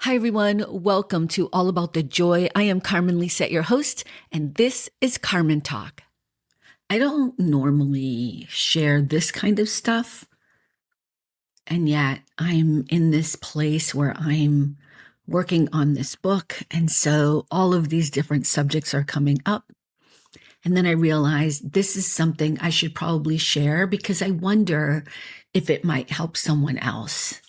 Hi, everyone. Welcome to All About the Joy. I am Carmen Lisette, your host, and this is Carmen Talk. I don't normally share this kind of stuff, and yet I'm in this place where I'm working on this book, and so all of these different subjects are coming up. And then I realized this is something I should probably share because I wonder if it might help someone else.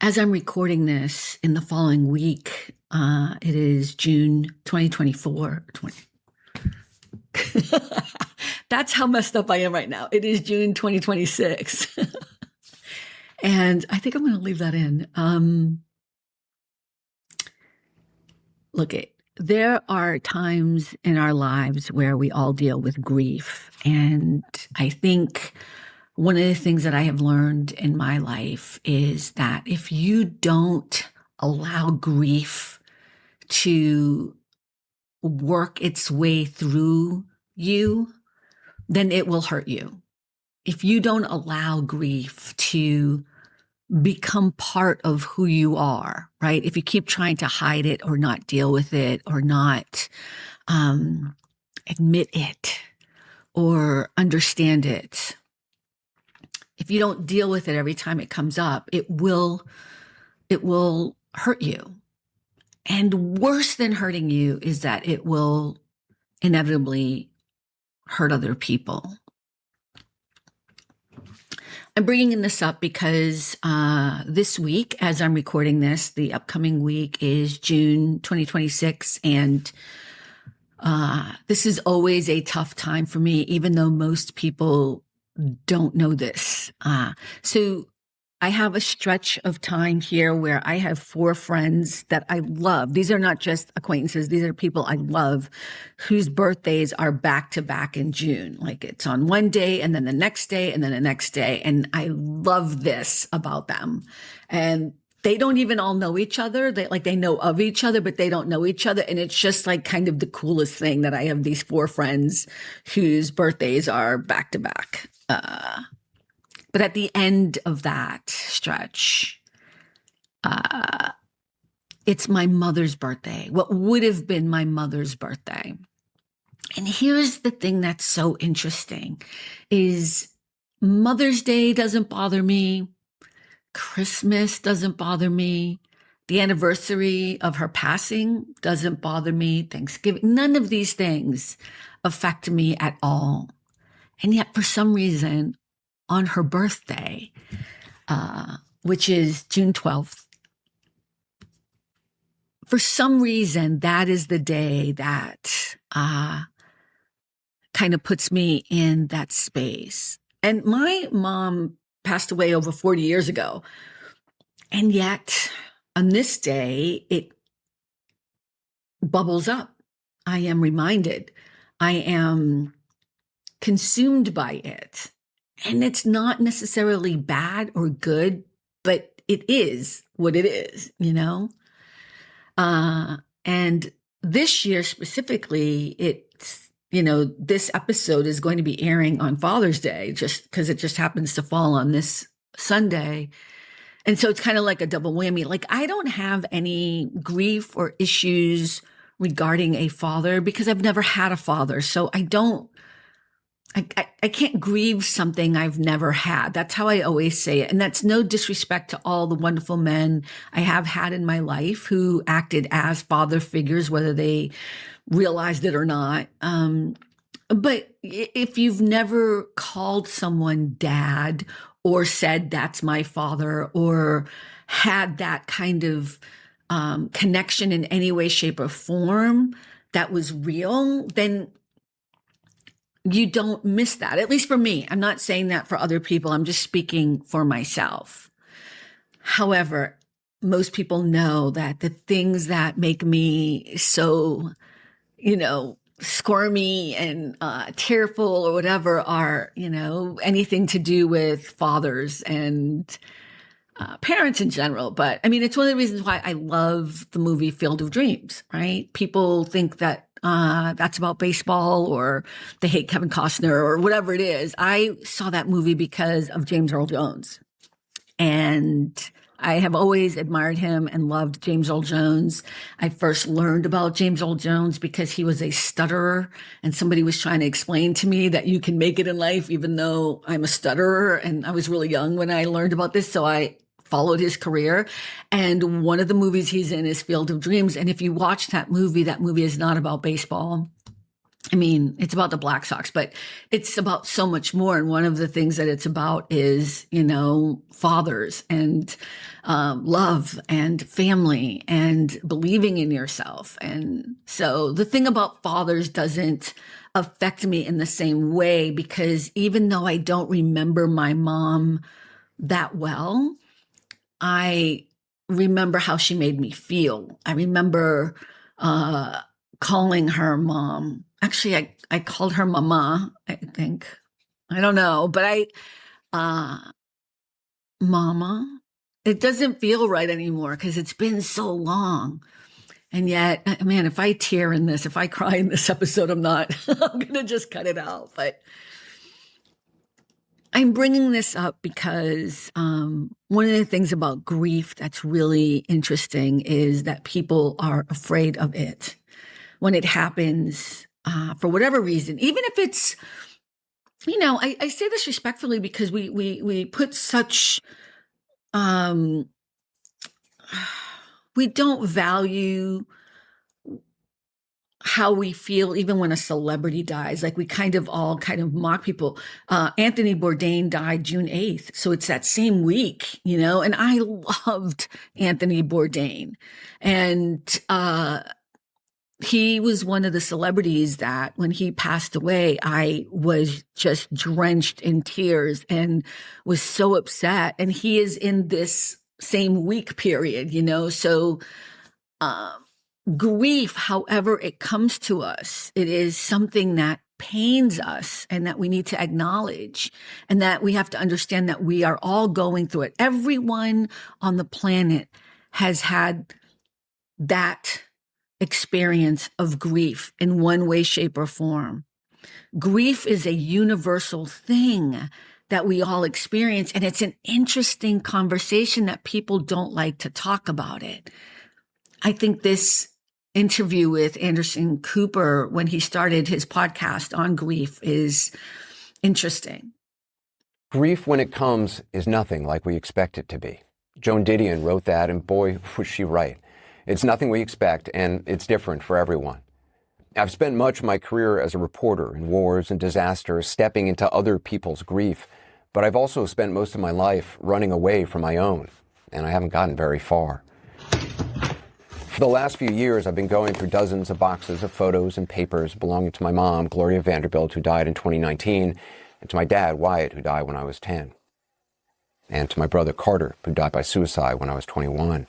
As I'm recording this in the following week, it is June 2024. That's how messed up I am right now. It is June 2026. And I think I'm going to leave that in. There are times in our lives where we all deal with grief. And I think one of the things that I have learned in my life is that if you don't allow grief to work its way through you, then it will hurt you. If you don't allow grief to become part of who you are, right? If you keep trying to hide it or not deal with it or not admit it or understand it, if you don't deal with it every time it comes up, it will hurt you. And worse than hurting you is that it will inevitably hurt other people. I'm bringing this up because this week, as I'm recording this, the upcoming week is June 2026, and this is always a tough time for me, even though most people don't know this. So I have a stretch of time here where I have 4 friends that I love. These are not just acquaintances. These are people I love whose birthdays are back to back in June. Like it's on one day and then the next day and then the next day. And I love this about them. And they don't even all know each other. They know of each other, but they don't know each other. And it's just like kind of the coolest thing that I have these 4 friends whose birthdays are back to back. But at the end of that stretch, it's my mother's birthday, what would have been my mother's birthday. And here's the thing that's so interesting is Mother's Day doesn't bother me. Christmas doesn't bother me. The anniversary of her passing doesn't bother me. Thanksgiving, none of these things affect me at all. And yet for some reason, on her birthday, which is June 12th, for some reason, that is the day that kind of puts me in that space. And my mom passed away over 40 years ago. And yet, on this day, it bubbles up. I am reminded. I am consumed by it. And it's not necessarily bad or good, but it is what it is, you know? And this year specifically, it's, this episode is going to be airing on Father's Day, just because it just happens to fall on this Sunday. And so it's kind of like a double whammy. Like I don't have any grief or issues regarding a father because I've never had a father. So I can't grieve something I've never had. That's how I always say it. And that's no disrespect to all the wonderful men I have had in my life who acted as father figures, whether they realized it or not. But if you've never called someone dad or said, that's my father, or had that kind of connection in any way, shape, or form that was real, then you don't miss that, at least for me. I'm not saying that for other people. I'm just speaking for myself. However, most people know that the things that make me so, squirmy and tearful or whatever are, anything to do with fathers and parents in general. But I mean, it's one of the reasons why I love the movie Field of Dreams, right? People think that that's about baseball or they hate Kevin Costner or whatever it is. I saw that movie because of James Earl Jones. And I have always admired him and loved James Earl Jones. I first learned about James Earl Jones because he was a stutterer, and somebody was trying to explain to me that you can make it in life even though I'm a stutterer. And I was really young when I learned about this, so I followed his career. And one of the movies he's in is Field of Dreams. And if you watch that movie is not about baseball. I mean, it's about the Black Sox, but it's about so much more. And one of the things that it's about is, fathers and love and family and believing in yourself. And so the thing about fathers doesn't affect me in the same way, because even though I don't remember my mom that well, I remember how she made me feel. I remember calling her mom. Actually, I called her mama, I think. I don't know, but mama, it doesn't feel right anymore because it's been so long. And yet, man, if I tear in this, if I cry in this episode, I'm going to just cut it out. But I'm bringing this up because one of the things about grief that's really interesting is that people are afraid of it when it happens for whatever reason. Even if it's, I say this respectfully because we put such, we don't value how we feel even when a celebrity dies. Like we all mock people. Anthony Bourdain died June 8th. So it's that same week, and I loved Anthony Bourdain. And he was one of the celebrities that when he passed away, I was just drenched in tears and was so upset. And he is in this same week period, so grief, however it comes to us, it is something that pains us and that we need to acknowledge, and that we have to understand that we are all going through it. Everyone on the planet has had that experience of grief in one way, shape, or form. Grief is a universal thing that we all experience, and it's an interesting conversation that people don't like to talk about it. I think this interview with Anderson Cooper when he started his podcast on grief is interesting. Grief, when it comes, is nothing like we expect it to be. Joan Didion wrote that, and boy, was she right. It's nothing we expect, and it's different for everyone. I've spent much of my career as a reporter in wars and disasters, stepping into other people's grief, but I've also spent most of my life running away from my own, and I haven't gotten very far. For the last few years, I've been going through dozens of boxes of photos and papers belonging to my mom, Gloria Vanderbilt, who died in 2019, and to my dad, Wyatt, who died when I was 10, and to my brother, Carter, who died by suicide when I was 21.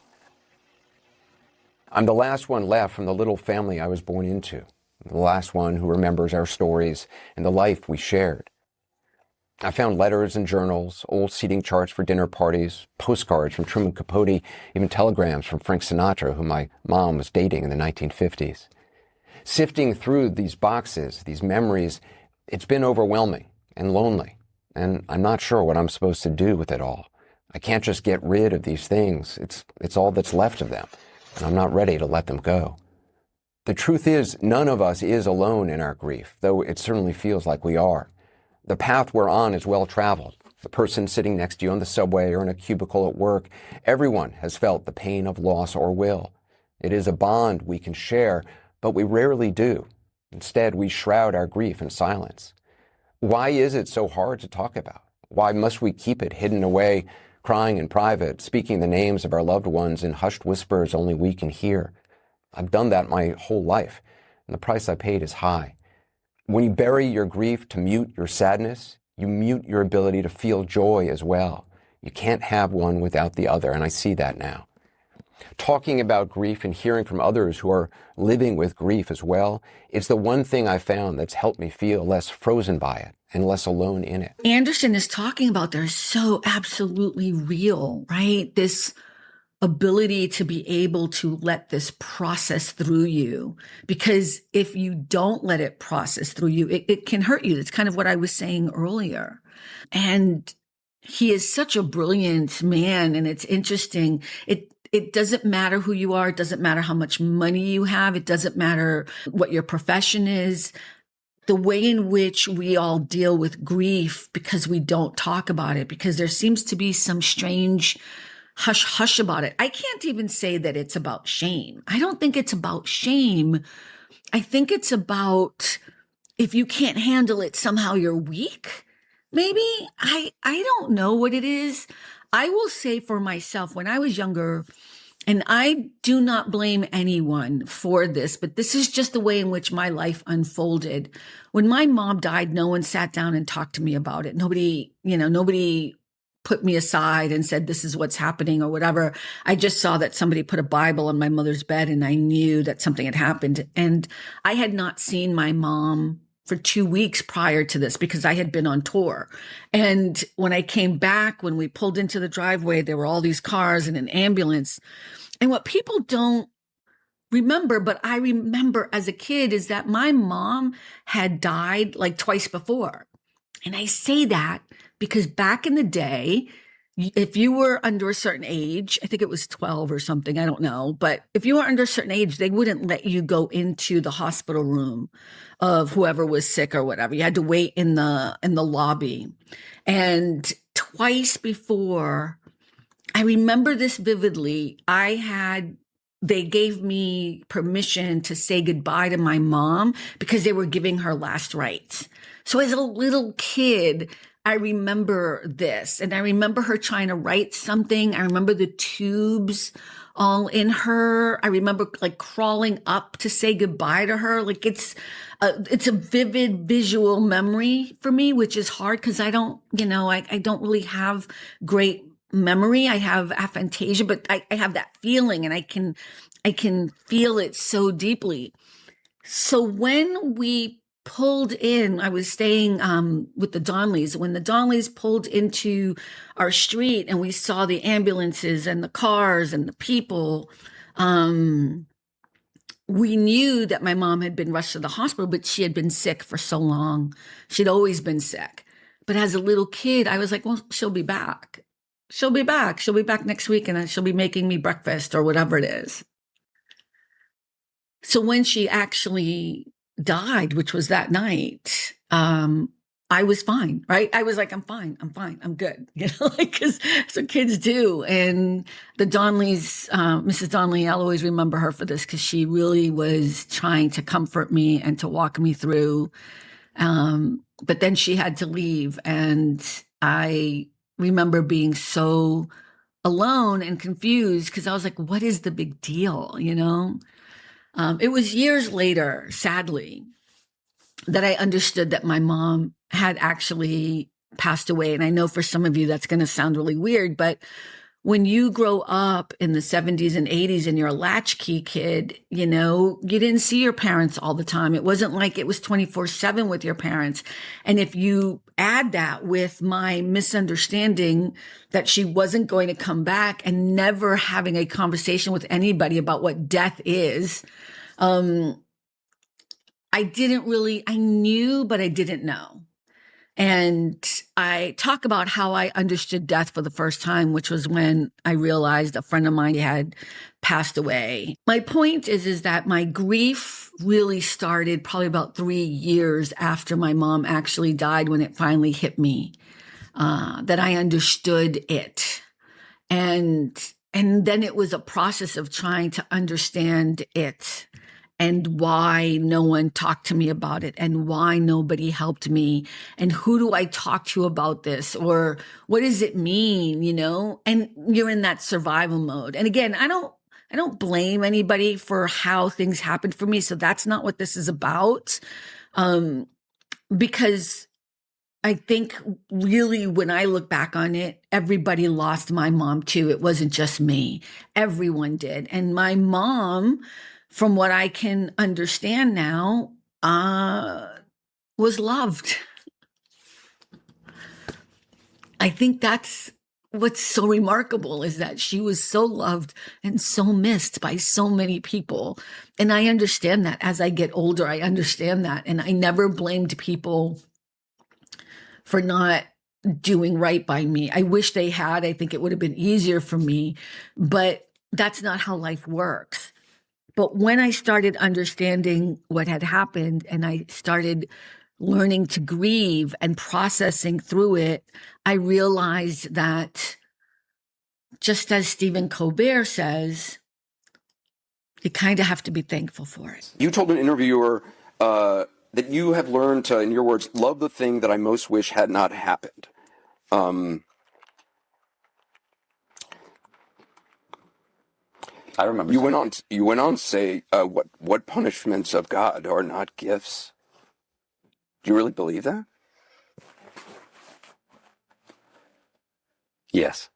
I'm the last one left from the little family I was born into, the last one who remembers our stories and the life we shared. I found letters and journals, old seating charts for dinner parties, postcards from Truman Capote, even telegrams from Frank Sinatra, who my mom was dating in the 1950s. Sifting through these boxes, these memories, it's been overwhelming and lonely, and I'm not sure what I'm supposed to do with it all. I can't just get rid of these things. It's all that's left of them, and I'm not ready to let them go. The truth is, none of us is alone in our grief, though it certainly feels like we are. The path we're on is well traveled. The person sitting next to you on the subway or in a cubicle at work, everyone has felt the pain of loss or will. It is a bond we can share, but we rarely do. Instead, we shroud our grief in silence. Why is it so hard to talk about? Why must we keep it hidden away, crying in private, speaking the names of our loved ones in hushed whispers only we can hear? I've done that my whole life, and the price I paid is high. When you bury your grief to mute your sadness, you mute your ability to feel joy as well. You can't have one without the other, and I see that now. Talking about grief and hearing from others who are living with grief as well, it's the one thing I found that's helped me feel less frozen by it and less alone in it. Anderson is talking about they're so absolutely real, right? This ability to be able to let this process through you, because if you don't let it process through you, it can hurt you. It's kind of what I was saying earlier. And he is such a brilliant man, and it's interesting. It doesn't matter who you are. It doesn't matter how much money you have. It doesn't matter what your profession is. The way in which we all deal with grief, because we don't talk about it, because there seems to be some strange hush hush about it. I can't even say that it's about shame. I don't think it's about shame. I think it's about, if you can't handle it, somehow you're weak. Maybe. I don't know what it is. I will say for myself, when I was younger, and I do not blame anyone for this, but this is just the way in which my life unfolded. When my mom died, no one sat down and talked to me about it. Nobody put me aside and said, this is what's happening or whatever. I just saw that somebody put a Bible on my mother's bed, and I knew that something had happened. And I had not seen my mom for 2 weeks prior to this because I had been on tour. And when I came back, when we pulled into the driveway, there were all these cars and an ambulance. And what people don't remember, but I remember as a kid, is that my mom had died like twice before. And I say that because back in the day, if you were under a certain age, I think it was 12 or something, I don't know, but if you were under a certain age, they wouldn't let you go into the hospital room of whoever was sick or whatever. You had to wait in the lobby. And twice before, I remember this vividly, they gave me permission to say goodbye to my mom because they were giving her last rites. So as a little kid, I remember this, and I remember her trying to write something. I remember the tubes all in her. I remember like crawling up to say goodbye to her. Like it's a vivid visual memory for me, which is hard because I don't really have great memory. I have aphantasia, but I have that feeling, and I can feel it so deeply. So when we pulled in, I was staying with the Donleys. When the Donleys pulled into our street and we saw the ambulances and the cars and the people, we knew that my mom had been rushed to the hospital, but she had been sick for so long. She'd always been sick. But as a little kid, I was like, well, she'll be back. She'll be back. She'll be back next week, and then she'll be making me breakfast or whatever it is. So when she actually died, which was that night, I was fine, right? I was like, I'm fine, I'm good, because that's what kids do. And the Donleys, Mrs. Donley, I'll always remember her for this because she really was trying to comfort me and to walk me through. But then she had to leave, and I remember being so alone and confused because I was like, what is the big deal, It was years later, sadly, that I understood that my mom had actually passed away. And I know for some of you that's going to sound really weird, but when you grow up in the 70s and 80s and you're a latchkey kid, you didn't see your parents all the time. It wasn't like it was 24/7 with your parents. And if you add that with my misunderstanding that she wasn't going to come back and never having a conversation with anybody about what death is, I knew, but I didn't know. And I talk about how I understood death for the first time, which was when I realized a friend of mine had passed away. My point is that my grief really started probably about 3 years after my mom actually died, when it finally hit me, that I understood it. And then it was a process of trying to understand it, and why no one talked to me about it, and why nobody helped me, and who do I talk to about this, or what does it mean, And you're in that survival mode. And again, I don't blame anybody for how things happened for me. So that's not what this is about. Because I think really when I look back on it, everybody lost my mom too. It wasn't just me. Everyone did. And my mom, from what I can understand now, was loved. I think that's what's so remarkable, is that she was so loved and so missed by so many people. And I understand that. As I get older, I understand that. And I never blamed people for not doing right by me. I wish they had. I think it would have been easier for me, but that's not how life works. But when I started understanding what had happened and I started learning to grieve and processing through it, I realized that just as Stephen Colbert says, you kind of have to be thankful for it. You told an interviewer that you have learned to, in your words, love the thing that I most wish had not happened. I remember. You went on to say, what punishments of God are not gifts? Do you really believe that? Yes.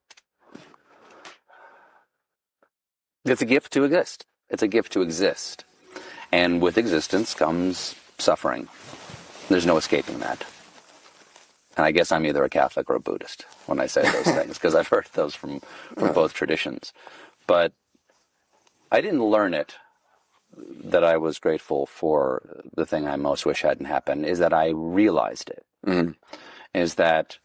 It's a gift to exist. It's a gift to exist. And with existence comes suffering. There's no escaping that. And I guess I'm either a Catholic or a Buddhist when I say those things, because I've heard those from both traditions. But I didn't learn it that I was grateful for the thing I most wish hadn't happened, is that I realized it. Mm-hmm. Is that,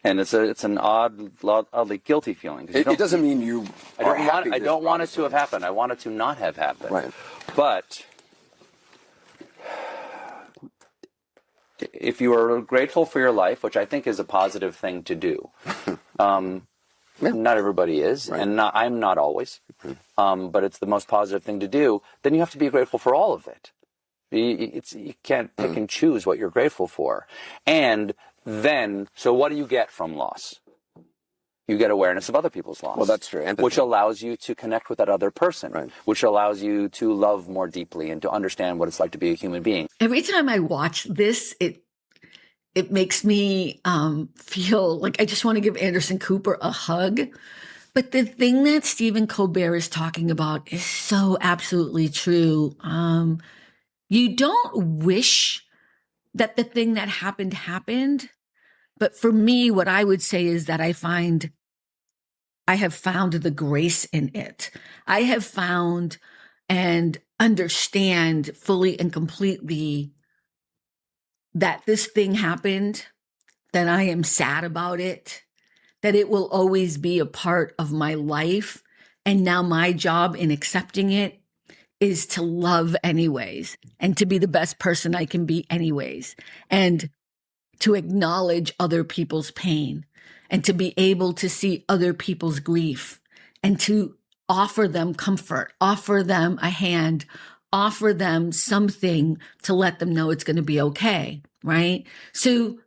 and it's an oddly guilty feeling. It doesn't mean you are happy. I don't want it to have happened. I want it to not have happened. Right. But if you are grateful for your life, which I think is a positive thing to do, not everybody is, right. And I'm not always, but it's the most positive thing to do, then you have to be grateful for all of it. You can't pick and choose what you're grateful for. And then, so what do you get from loss? You get awareness of other people's loss. Well, that's true. Empathy. Which allows you to connect with that other person, right. Which allows you to love more deeply and to understand what it's like to be a human being. Every time I watch this, it makes me feel like I just want to give Anderson Cooper a hug. But the thing that Stephen Colbert is talking about is so absolutely true. You don't wish that the thing that happened. But for me, what I would say is that I have found the grace in it. I have found and understand fully and completely that this thing happened, that I am sad about it, that it will always be a part of my life. And now my job in accepting it is to love anyways, and to be the best person I can be anyways, and to acknowledge other people's pain, and to be able to see other people's grief, and to offer them comfort, offer them a hand, offer them something to let them know it's going to be okay, right? So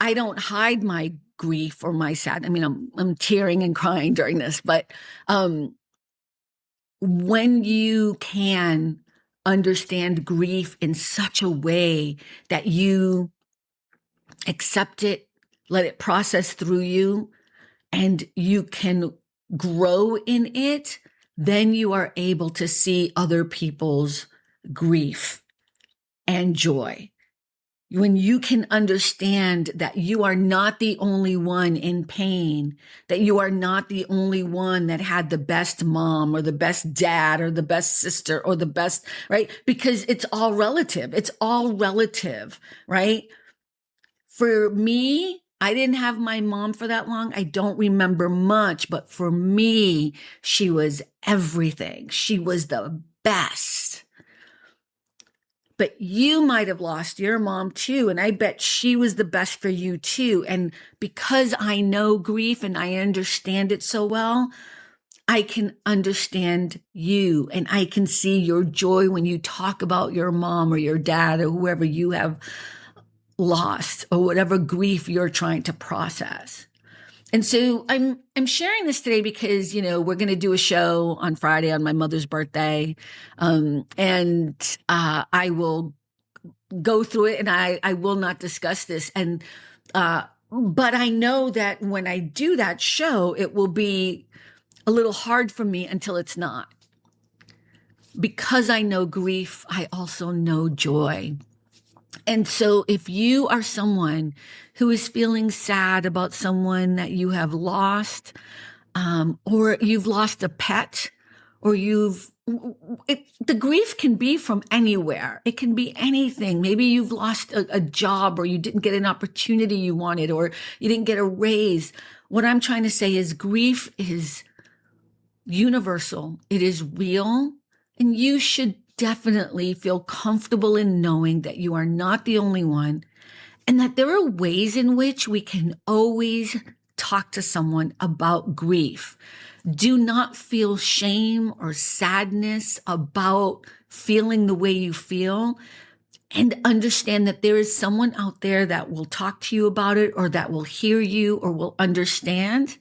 I don't hide my grief or my sadness. I mean, I'm tearing and crying during this, but when you can understand grief in such a way that you accept it, let it process through you, and you can grow in it, then you are able to see other people's grief and joy. When you can understand that you are not the only one in pain, that you are not the only one that had the best mom or the best dad or the best sister or the best, right? Because it's all relative. It's all relative, right? For me, I didn't have my mom for that long. I don't remember much, but for me, she was everything. She was the best. But you might have lost your mom too. And I bet she was the best for you too. And because I know grief and I understand it so well, I can understand you, and I can see your joy when you talk about your mom or your dad or whoever you have lost, or whatever grief you're trying to process. And so I'm sharing this today because, we're going to do a show on Friday on my mother's birthday. And I will go through it, and I will not discuss this. And, but I know that when I do that show, it will be a little hard for me until it's not. Because I know grief, I also know joy. And so if you are someone who is feeling sad about someone that you have lost, or you've lost a pet, or the grief can be from anywhere. It can be anything. Maybe you've lost a job, or you didn't get an opportunity you wanted, or you didn't get a raise. What I'm trying to say is grief is universal. It is real. And you should definitely feel comfortable in knowing that you are not the only one, and that there are ways in which we can always talk to someone about grief. Do not feel shame or sadness about feeling the way you feel, and understand that there is someone out there that will talk to you about it, or that will hear you, or will understand.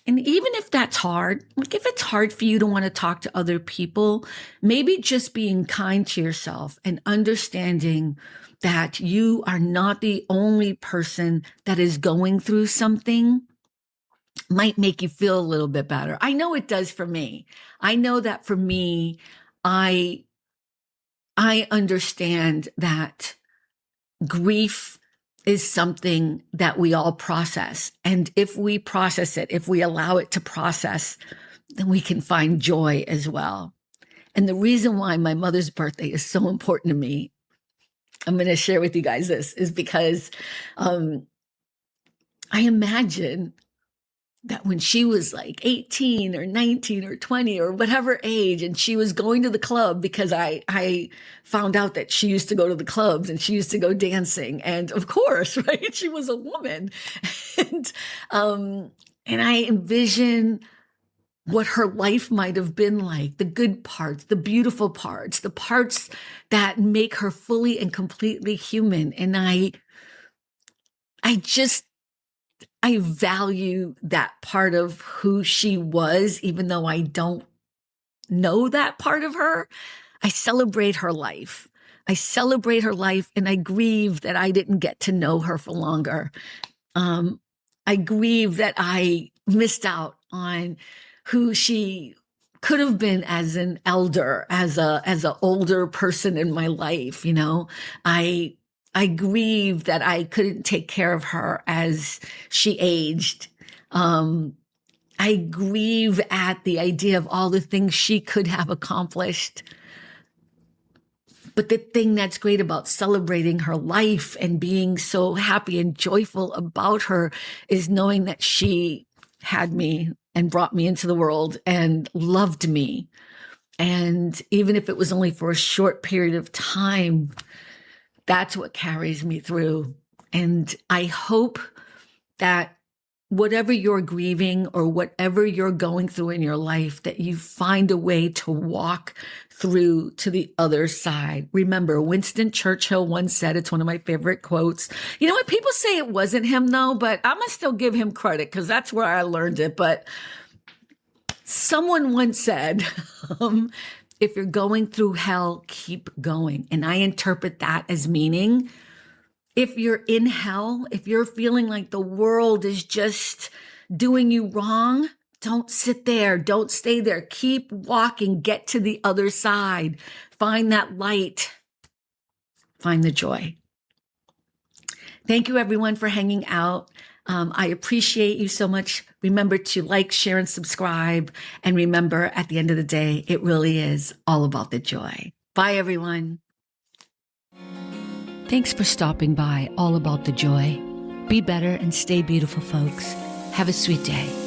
And even if that's hard, like if it's hard for you to want to talk to other people, maybe just being kind to yourself and understanding that you are not the only person that is going through something might make you feel a little bit better. I know it does for me. I know that for me, I understand that grief is something that we all process. And if we process it, if we allow it to process, then we can find joy as well. And the reason why my mother's birthday is so important to me, I'm going to share with you guys this, is because I imagine that when she was like 18 or 19 or 20 or whatever age, and she was going to the club, because I found out that she used to go to the clubs and she used to go dancing. And of course, right, she was a woman. And I envision what her life might have been like, the good parts, the beautiful parts, the parts that make her fully and completely human. And I value that part of who she was, even though I don't know that part of her. I celebrate her life. I celebrate her life, and I grieve that I didn't get to know her for longer. I grieve that I missed out on who she could have been as an elder, as a older person in my life. I grieve that I couldn't take care of her as she aged. I grieve at the idea of all the things she could have accomplished. But the thing that's great about celebrating her life and being so happy and joyful about her is knowing that she had me and brought me into the world and loved me. And even if it was only for a short period of time, that's what carries me through. And I hope that whatever you're grieving or whatever you're going through in your life, that you find a way to walk through to the other side. Remember, Winston Churchill once said, it's one of my favorite quotes. You know what? People say it wasn't him though, but I'm going to still give him credit because that's where I learned it. But someone once said, if you're going through hell, keep going. And I interpret that as meaning, if you're in hell, if you're feeling like the world is just doing you wrong, don't sit there. Don't stay there. Keep walking. Get to the other side. Find that light. Find the joy. Thank you, everyone, for hanging out. I appreciate you so much. Remember to like, share, and subscribe. And remember, at the end of the day, it really is all about the joy. Bye, everyone. Thanks for stopping by All About the Joy. Be better and stay beautiful, folks. Have a sweet day.